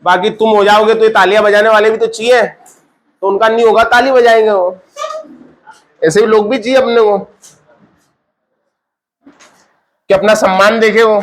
बाकी तुम हो जाओगे तो ये तालियां बजाने वाले भी तो चाहिए, तो उनका नहीं होगा, ताली बजाएंगे वो। ऐसे भी लोग भी चाहिए अपने को, कि अपना सम्मान देखे वो।